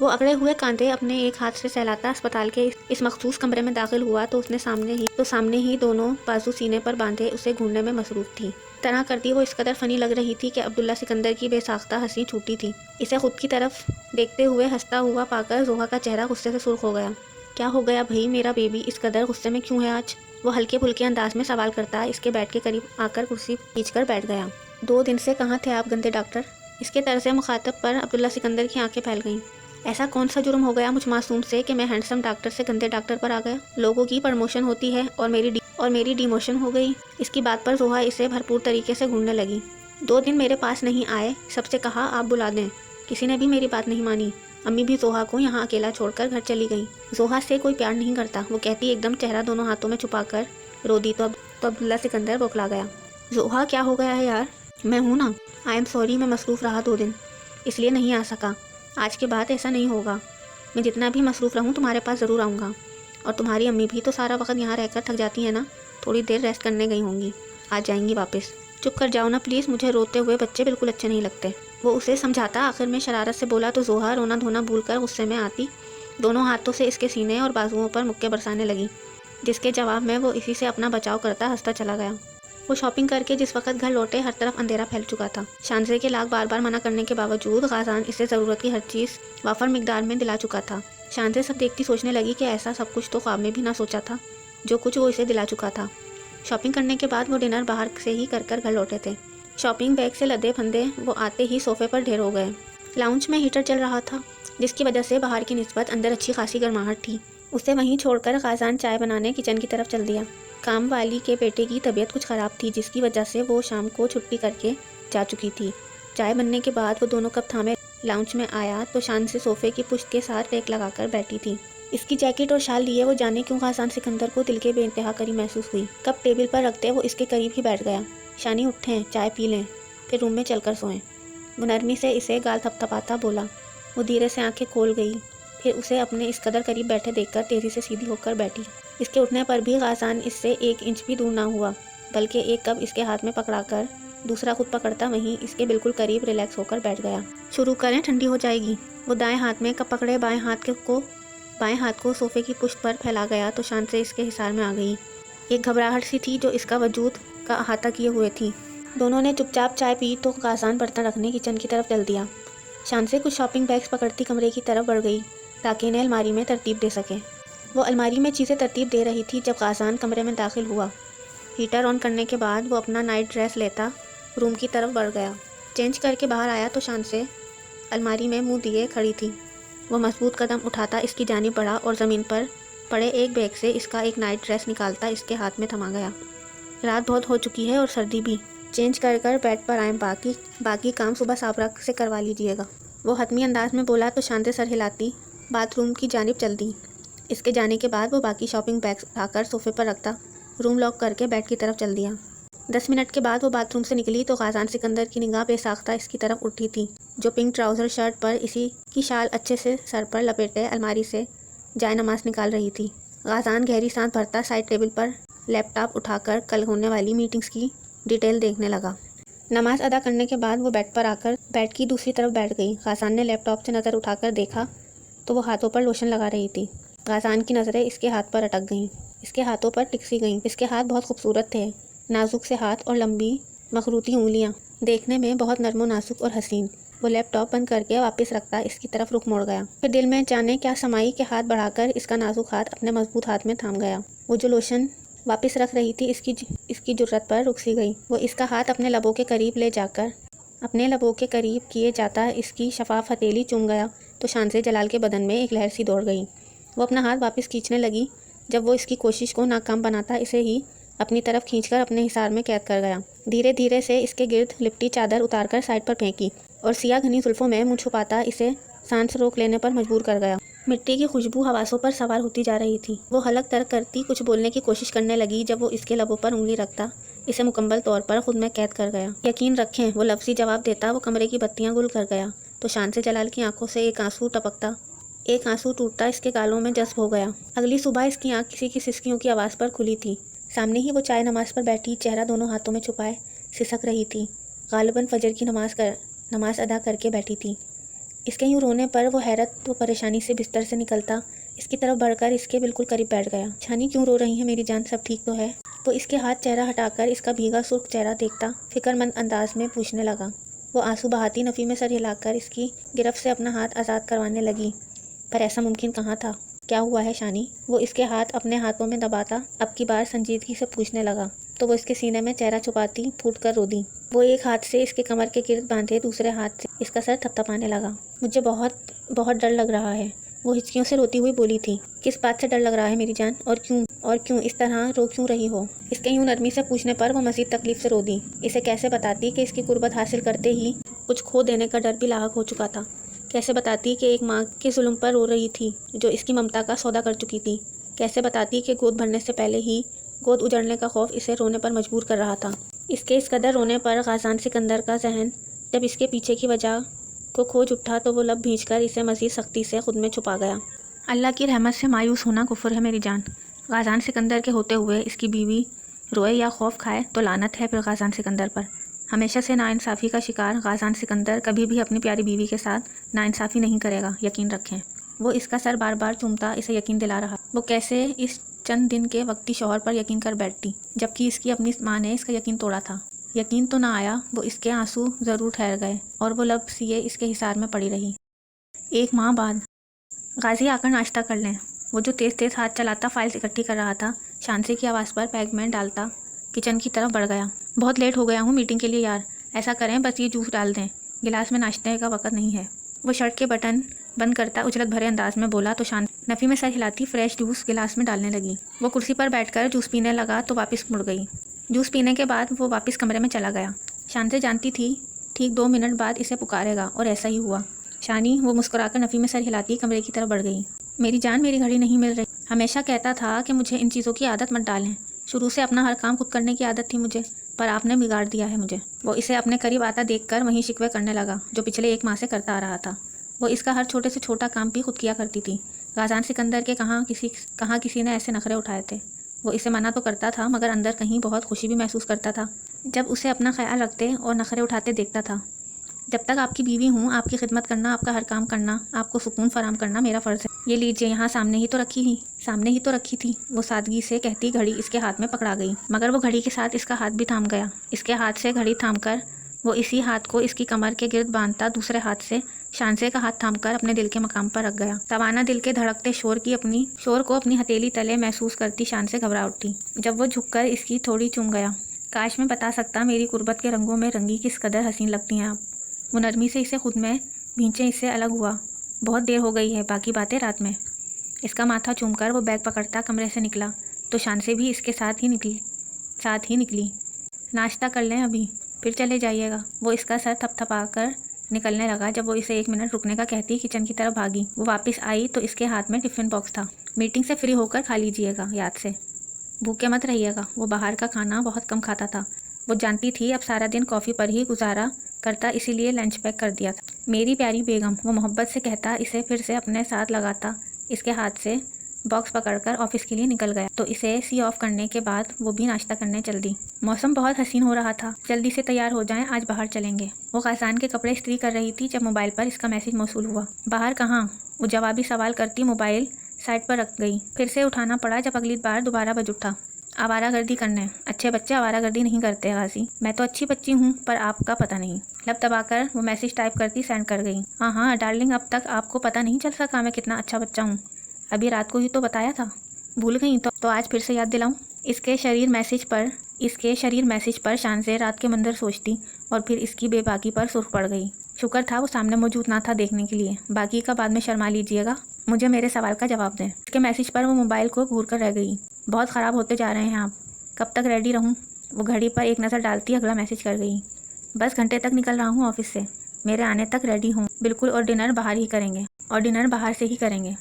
वो अकड़े हुए कांधे अपने एक हाथ से सहलाता अस्पताल के इस मखसूस कमरे में दाखिल हुआ तो उसने सामने ही दोनों बाजू सीने पर बांधे उसे घूरने में मसरूफ थी। तना करती वो इस कदर फनी लग रही थी कि अब्दुल्ला सिकंदर की बेसाख्ता हंसी छूटी थी। इसे खुद की तरफ देखते हुए हंसता हुआ पाकर जोहा का चेहरा गुस्से से सुर्ख हो गया। क्या हो गया भाई, मेरा बेबी इस कदर गुस्से में क्यों है आज? वो हल्के फुल्के अंदाज में सवाल करता इसके बेड के करीब आकर कुर्सी खींचकर बैठ गया। 2 दिन से कहाँ थे आप गंदे डॉक्टर? इसके तरह से मुखातब पर अब्दुल्ला सिकंदर की आंखें फैल गईं। ऐसा कौन सा जुर्म हो गया मुझ मासूम से कि मैं हैंडसम डॉक्टर से गंदे डॉक्टर पर आ गया? लोगों की प्रमोशन होती है और मेरी डिमोशन हो गई। इसकी बात पर जोहा इसे भरपूर तरीके से घूरने लगी। 2 दिन मेरे पास नहीं आए, सबसे कहा आप बुला दें। किसी ने भी मेरी बात नहीं मानी। अम्मी भी जोहा को यहाँ अकेला छोड़कर घर चली गई। जोहा से कोई प्यार नहीं करता, वो कहती एकदम चेहरा दोनों हाथों में छुपाकर रो दी तो अब्दुल्ला सिकंदर बौखला गया। जोहा क्या हो गया है यार? मैं हूँ ना। आई एम सॉरी, मैं मसरूफ़ रहा 2 दिन, इसलिए नहीं आ सका। आज के बाद ऐसा नहीं होगा। मैं जितना भी मसरूफ़ रहूँ तुम्हारे पास ज़रूर आऊँगा। और तुम्हारी अम्मी भी तो सारा वक्त यहाँ रहकर थक जाती है ना, थोड़ी देर रेस्ट करने गई होंगी, आ जाएंगी वापस। चुप कर जाओ ना प्लीज़, मुझे रोते हुए बच्चे बिल्कुल अच्छे नहीं लगते। वो उसे समझाता आखिर में शरारत से बोला तो जोहा रोना धोना भूलकर गुस्से में आती दोनों हाथों से इसके सीने और बाजुओं पर मुक्के बरसाने लगी, जिसके जवाब में वो इसी से अपना बचाव करता हंसता चला गया। वो शॉपिंग करके जिस वक्त घर लौटे हर तरफ अंधेरा फैल चुका था। शानजे के लाख बार बार मना करने के बावजूद गाजान इसे ज़रूरत की हर चीज़ वाफर मिकदार में दिला चुका था। शानजे सब देखती सोचने लगी कि ऐसा सब कुछ तो ख्वाब में भी ना सोचा था जो कुछ वो इसे दिला चुका था। शॉपिंग करने के बाद वो डिनर बाहर से ही कर घर लौटे थे। शॉपिंग बैग से लदे फंदे वो आते ही सोफे पर ढेर हो गए। लाउंज में हीटर चल रहा था, जिसकी वजह से बाहर की निस्बत अंदर अच्छी खासी गर्माहट थी। उसे वहीं छोड़कर गाजान चाय बनाने किचन की तरफ चल दिया। काम वाली के बेटे की तबीयत कुछ ख़राब थी, जिसकी वजह से वो शाम को छुट्टी करके जा चुकी थी। चाय बनने के बाद वो दोनों कप थामे लाउंज में आया तो शान से सोफे की पुश्त के साथ टेक लगाकर बैठी थी। इसकी जैकेट और शाल लिए वो जाने क्यों गाजान सिकंदर को दिल के बेइंतहा करीब महसूस हुई। कप टेबल पर रखते वो इसके करीब ही बैठ गया। शानी उठें, चाय पी लें, फिर रूम में चलकर सोएं। वो नरमी से इसे गाल थपथपाता बोला। वो धीरे से आंखें खोल गई, फिर उसे अपने इस कदर करीब बैठे देखकर तेज़ी से सीधी होकर बैठी। इसके उठने पर भी गाजान इससे 1 इंच भी दूर ना हुआ, बल्कि एक कप इसके हाथ में पकड़ाकर दूसरा खुद पकड़ता वहीं इसके बिल्कुल करीब रिलैक्स होकर बैठ गया। शुरू करें, ठंडी हो जाएगी। वो दाएं हाथ में कप पकड़े बाएं हाथ को सोफे की पुश्त पर फैला गया तो शान से इसके हिसार में आ गई। एक घबराहट सी थी जो इसका वजूद का अहाता किए हुए थी। दोनों ने चुपचाप चाय पी तो गाजान बर्तन रखने किचन की तरफ चल दिया। शान से कुछ शॉपिंग बैग्स पकड़ती कमरे की तरफ बढ़ गई ताकि इन्हें अलमारी में तरतीब दे सके। वो अलमारी में चीज़ें तरतीब दे रही थी जब गाजान कमरे में दाखिल हुआ। हीटर ऑन करने के बाद वो अपना नाइट ड्रेस लेता रूम की तरफ बढ़ गया। चेंज करके बाहर आया तो शान से अलमारी में मुंह दिए खड़ी थी। वो मजबूत कदम उठाता इसकी जानिब बढ़ा और ज़मीन पर पड़े एक बैग से इसका एक नाइट ड्रेस निकालता इसके हाथ में थमा गया। रात बहुत हो चुकी है और सर्दी भी। चेंज कर बेड पर आए, बाकी काम सुबह साबरा से करवा लीजिएगा। वो हतमी अंदाज में बोला तो शान से सर हिलाती बाथरूम की जानिब चल दी। इसके जाने के बाद वो बाकी शॉपिंग बैग्स उठाकर सोफे पर रखता रूम लॉक करके बेड की तरफ चल दिया। 10 मिनट के बाद वो बाथरूम से निकली तो गाजान सिकंदर की निगाह बेसाख्ता इसकी तरफ उठी थी, जो पिंक ट्राउज़र शर्ट पर इसी की शाल अच्छे से सर पर लपेटे अलमारी से जाए नमाज निकाल रही थी। गाजान गहरी सांस भरता साइड टेबल पर लैपटॉप उठाकर कल होने वाली मीटिंग्स की डिटेल देखने लगा। नमाज अदा करने के बाद वो बेड पर आकर बेड की दूसरी तरफ बैठ गई। गाजान ने लैपटॉप से नज़र उठाकर देखा तो वो हाथों पर लोशन लगा रही थी। गाजान की नज़रें इसके हाथ पर अटक गईं, इसके हाथों पर टिक सी गईं। इसके हाथ बहुत खूबसूरत थे, नाजुक से हाथ और लंबी मखरूती उंगलियां, देखने में बहुत नर्म नाजुक और हसीन। वो लैपटॉप बंद करके वापस रखता इसकी तरफ रुख मोड़ गया। फिर दिल में जाने क्या समाई के हाथ बढ़ाकर इसका नाजुक हाथ अपने मजबूत हाथ में थाम गया। वो जो लोशन वापस रख रही थी इसकी जुर्रत पर रुक सी गई। वो इसका हाथ अपने लबों के करीब ले जाकर अपने लबों के करीब किए जाता इसकी शफाफ हथेली चूम गया तो शानसे जलाल के बदन में एक लहर सी दौड़ गई। वो अपना हाथ वापस खींचने लगी जब वो इसकी कोशिश को नाकाम बनाता इसे ही अपनी तरफ खींचकर अपने हिसार में कैद कर गया। धीरे धीरे से इसके गिर्द लिपटी चादर उतारकर साइड पर फेंकी और सिया घनी जुल्फों में मुँह छुपाता इसे सांस रोक लेने पर मजबूर कर गया। मिट्टी की खुशबू हवासों पर सवार होती जा रही थी। वो हलक तर्क करती कुछ बोलने की कोशिश करने लगी जब वो इसके लबों पर उंगली रखता इसे मुकम्मल तौर पर खुद में कैद कर गया। यकीन रखें, वो लफ्ज़ी जवाब देता वो कमरे की बत्तियां गुल कर गया तो शान से जलाल की आंखों से एक आंसू टूटता इसके गालों में जज्ब हो गया। अगली सुबह इसकी आंख किसी की सिसकियों की आवाज़ पर खुली थी। सामने ही वो चाय नमाज पर बैठी चेहरा दोनों हाथों में छुपाए सिसक रही थी। गालिबन फजर की नमाज अदा करके बैठी थी। इसके यूँ रोने पर वो हैरत व परेशानी से बिस्तर से निकलता इसकी तरफ बढ़कर इसके बिल्कुल करीब बैठ गया। शानी, क्यों रो रही है मेरी जान, सब ठीक तो है? वो इसके हाथ चेहरा हटाकर इसका भीगा सुर्ख चेहरा देखता फिक्रमंद अंदाज में पूछने लगा। वो आंसू बहाती नफ़ी में सर हिलाकर इसकी गिरफ्त से अपना हाथ आज़ाद करवाने लगी। पर ऐसा मुमकिन कहाँ था? क्या हुआ है शानी? वो इसके हाथ अपने हाथों में दबाता अब की बार संजीदगी से पूछने लगा तो वो इसके सीने में चेहरा छुपाती फूट कर रो दी। वो एक हाथ से इसके कमर के गिर्द बांधे दूसरे हाथ से इसका सर थपथपाने लगा। मुझे बहुत बहुत डर लग रहा है, वो हिचकियों से रोती हुई बोली थी। किस बात से डर लग रहा है मेरी जान, और क्यों इस तरह रो क्यों रही हो? इसके यूं नरमी से पूछने पर वो मज़ीद तकलीफ से रो दी। इसे कैसे बताती कि इसकी कुर्बत हासिल करते ही कुछ खो देने का डर भी लाहक हो चुका था। कैसे बताती कि एक माँ के जुल्म पर रो रही थी जो इसकी ममता का सौदा कर चुकी थी। कैसे बताती कि गोद भरने से पहले ही गोद उजड़ने का खौफ इसे रोने पर मजबूर कर रहा था। इसके इस कदर रोने पर गाज़ान सिकंदर का जहन जब इसके पीछे की वजह को खोज उठा तो वो लब भींचकर इसे मज़ीद सख्ती से खुद में छुपा गया। अल्लाह की रहमत से मायूस होना कुफ्र है मेरी जान। गाज़ान सिकंदर के होते हुए इसकी बीवी रोए या खौफ खाए तो लानत है फिर गाज़ान सिकंदर पर। हमेशा से नाइंसाफ़ी का शिकार गाज़ान सिकंदर कभी भी अपनी प्यारी बीवी के साथ नाइंसाफ़ी नहीं करेगा, यकीन रखें। वो इसका सर बार बार चूमता इसे यकीन दिला रहा। वो कैसे इस चंद दिन के वक्ती शौहर पर यकीन कर बैठती जबकि इसकी अपनी माँ ने इसका यकीन तोड़ा था। यकीन तो ना आया, वो इसके आंसू ज़रूर ठहर गए और वो लब सिए इसके हिसार में पड़ी रही। एक माह बाद गाजी आकर नाश्ता कर लें। वो जो तेज़ तेज़ हाथ चलाता फाइल्स इकट्ठी कर रहा था शांति की आवाज़ पर बैग में डालता किचन की तरफ बढ़ गया। बहुत लेट हो गया हूँ मीटिंग के लिए यार, ऐसा करें बस ये जूस डाल दें, गिलास में नाश्ते का वक्त नहीं है। वो शर्ट के बटन बंद करता उजलत भरे अंदाज में बोला तो शांत नफ़ी में सर हिलाती फ्रेश जूस गिलास में डालने लगी। वो कुर्सी पर बैठकर जूस पीने लगा तो वापस मुड़ गई। जूस पीने के बाद वो वापस कमरे में चला गया। शांति जानती थी ठीक 2 मिनट बाद इसे पुकारेगा और ऐसा ही हुआ। शानी, वो मुस्कुराकर नफ़ी में सर हिलाती कमरे की तरफ बढ़ गई। मेरी जान, मेरी घड़ी नहीं मिल रही। हमेशा कहता था कि मुझे इन चीज़ों की आदत मत डालें। शुरू से अपना हर काम खुद करने की आदत थी मुझे, पर आपने बिगाड़ दिया है मुझे। वो इसे अपने करीब आता देखकर वहीं शिकवे करने लगा जो पिछले 1 माह से करता आ रहा था। वो इसका हर छोटे से छोटा काम भी खुद किया करती थी। गाज़ान सिकंदर के कहाँ किसी ने ऐसे नखरे उठाए थे। वो इसे मना तो करता था मगर अंदर कहीं बहुत खुशी भी महसूस करता था जब उसे अपना ख्याल रखते और नखरे उठाते देखता था। जब तक आपकी बीवी हूँ आपकी खिदमत करना, आपका हर काम करना, आपको सुकून फराम करना मेरा फ़र्ज़ है। ये लीजिए, यहाँ सामने ही तो रखी थी। वो सादगी से कहती घड़ी इसके हाथ में पकड़ा गई मगर वो घड़ी के साथ इसका हाथ भी थाम गया। इसके हाथ से घड़ी थामकर वो इसी हाथ को इसकी कमर के गिर्द बांधता दूसरे हाथ से शांसे का हाथ थामकर अपने दिल के मकाम पर रख गया। तवाना दिल के धड़कते शोर को अपनी हथेली तले महसूस करती शांसे घबरा उठती जब वो झुककर इसकी थोड़ी चूम गया। काश मैं बता सकता मेरी कुर्बत के रंगों में रंगी किस कदर हसीन लगती हैं आप। वो नरमी से इसे खुद में भींचे इससे अलग हुआ। बहुत देर हो गई है, बाकी बातें रात में। इसका माथा चूमकर वो बैग पकड़ता कमरे से निकला तो शांसे भी इसके साथ ही निकली। नाश्ता कर लें अभी, फिर चले जाइएगा। वो इसका सर थपथपा कर निकलने लगा जब वो इसे 1 मिनट रुकने का कहती किचन की तरफ भागी। वो वापस आई तो इसके हाथ में टिफ़िन बॉक्स था। मीटिंग से फ्री होकर खा लीजिएगा, याद से भूखे मत रहिएगा। वो बाहर का खाना बहुत कम खाता था। वो जानती थी अब सारा दिन कॉफ़ी पर ही गुजारा करता, इसीलिए लंच पैक कर दिया था। मेरी प्यारी बेगम, वो मोहब्बत से कहता इसे फिर से अपने साथ लगाता इसके हाथ से बॉक्स पकड़कर ऑफिस के लिए निकल गया तो इसे सी ऑफ करने के बाद वो भी नाश्ता करने चल दी। मौसम बहुत हसीन हो रहा था। जल्दी से तैयार हो जाएं, आज बाहर चलेंगे। वो गाज़ान के कपड़े इस्त्री कर रही थी जब मोबाइल पर इसका मैसेज मौसूल हुआ। बाहर कहाँ? वो जवाबी सवाल करती मोबाइल साइड पर रख गई। फिर से उठाना पड़ा जब अगली बार दोबारा बज उठा। आवारागर्दी करने, अच्छे बच्चे आवारागर्दी नहीं करते गाजी। मैं तो अच्छी बच्ची हूँ पर आपका पता नहीं। लब दबाकर वो मैसेज टाइप करती सेंड कर गई। हाँ डार्लिंग, अब तक आपको पता नहीं चल सका मैं कितना अच्छा बच्चा हूँ। अभी रात को ही तो बताया था, भूल गई तो आज फिर से याद दिलाऊं। इसके शरीर मैसेज पर शांसे रात के मंदिर सोचती और फिर इसकी बेबाकी पर सुर्ख पड़ गई। शुक्र था वो सामने मौजूद ना था देखने के लिए। बाकी का बाद में शर्मा लीजिएगा, मुझे मेरे सवाल का जवाब दें। इसके मैसेज पर वो मोबाइल को घूर कर रह गई। बहुत ख़राब होते जा रहे हैं आप, कब तक रेडी रहूं? वो घड़ी पर एक नज़र डालती अगला मैसेज कर गई। बस घंटे तक निकल रहा हूँ ऑफिस से, मेरे आने तक रेडी हूँ बिल्कुल, और डिनर बाहर से ही करेंगे।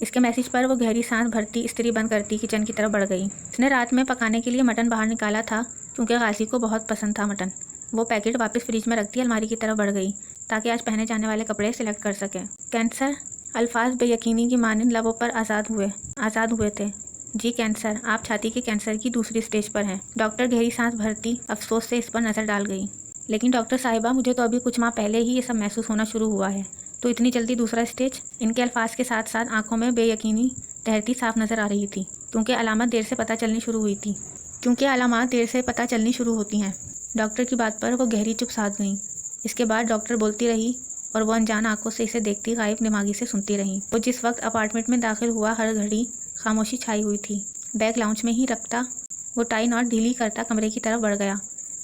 इसके मैसेज पर वो गहरी सांस भरती इस्त्री बंद करती किचन की तरफ बढ़ गई। उसने रात में पकाने के लिए मटन बाहर निकाला था क्योंकि गाजी को बहुत पसंद था मटन। वो पैकेट वापस फ्रिज में रखती अलमारी की तरफ बढ़ गई ताकि आज पहने जाने वाले कपड़े सिलेक्ट कर सकें। कैंसर? अल्फाज बेयकीनी की मानिंद लबों पर आज़ाद हुए थे। जी कैंसर, आप छाती के कैंसर की दूसरी स्टेज पर हैं। डॉक्टर गहरी सांस भरती अफसोस से इस पर नज़र डाल गई। लेकिन डॉक्टर साहिबा, मुझे तो अभी कुछ माह पहले ही ये सब महसूस होना शुरू हुआ है। तो इतनी जल्दी दूसरा स्टेज? इनके अल्फाज के साथ साथ आंखों में बेयकीनी तहरती साफ नज़र आ रही थी, क्योंकि अलामत देर से पता चलनी शुरू होती हैं। डॉक्टर की बात पर वो गहरी चुप साध गई। इसके बाद डॉक्टर बोलती रही और वो अनजान आंखों से इसे देखती गायब दिमागी से सुनती रही। वो जिस वक्त अपार्टमेंट में दाखिल हुआ, हर घड़ी खामोशी छाई हुई थी। बैग लाउंज में ही रखता वो टाई नॉट ढीली करता कमरे की तरफ बढ़ गया।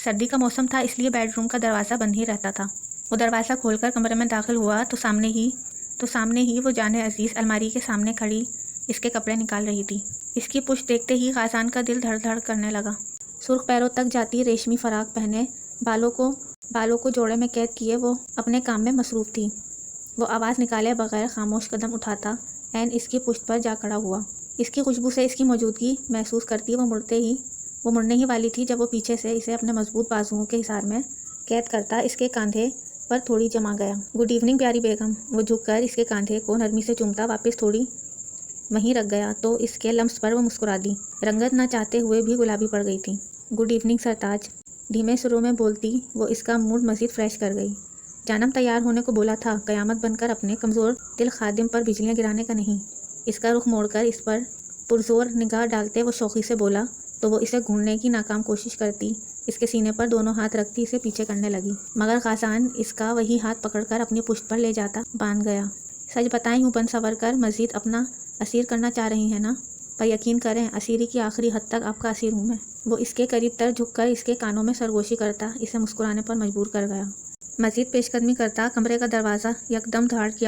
सर्दी का मौसम था, इसलिए बेडरूम का दरवाज़ा बंद ही रहता था। वो दरवाज़ा खोलकर कमरे में दाखिल हुआ तो सामने ही वो जाने अजीज़ अलमारी के सामने खड़ी इसके कपड़े निकाल रही थी। इसकी पुश्त देखते ही खाजान का दिल धड़ धड़ करने लगा। सुर्ख पैरों तक जाती रेशमी फराक पहने, बालों को जोड़े में कैद किए वो अपने काम में मसरूफ़ थी। वो आवाज़ निकाले बगैर खामोश कदम उठाता एन इसकी पुश्त पर जा खड़ा हुआ। इसकी खुशबू से इसकी मौजूदगी महसूस करती वो मुड़ने ही वाली थी जब वो पीछे से इसे अपने मजबूत बाजुओं के हिसार में कैद करता इसके कंधे पर थोड़ी जमा गया। गुड इवनिंग प्यारी बेगम। वो झुककर इसके कंधे को नरमी से चूमता वापस थोड़ी वहीं रख गया तो इसके लम्स पर वो मुस्कुरा दी। रंगत ना चाहते हुए भी गुलाबी पड़ गई थी। गुड इवनिंग सरताज, धीमे सुरों में बोलती वो इसका मूड मज़ीद फ्रेश कर गई। जानम तैयार होने को बोला था, क़यामत बनकर अपने कमज़ोर दिल खादिम पर बिजलियाँ गिराने का नहीं। इसका रुख मोड़कर इस पर पुरजोर निगाह डालते वो शौक़ी से बोला तो वो इसे घूरने की नाकाम कोशिश करती इसके सीने पर दोनों हाथ रखती इसे पीछे करने लगी, मगर खासान इसका वही हाथ पकड़कर अपनी पुश्त पर ले जाता बांध गया। सच बताएं, यूं बन सवर कर मज़ीद अपना असीर करना चाह रही हैं ना? पर यकीन करें, असीरी की आखिरी हद तक आपका असीर हूँ मैं। वो इसके करीब तर झुककर इसके कानों में सरगोशी करता इसे मुस्कुराने पर मजबूर कर गया। मज़ीद पेशकदमी करता कमरे का दरवाज़ा यकदम धाड़ किया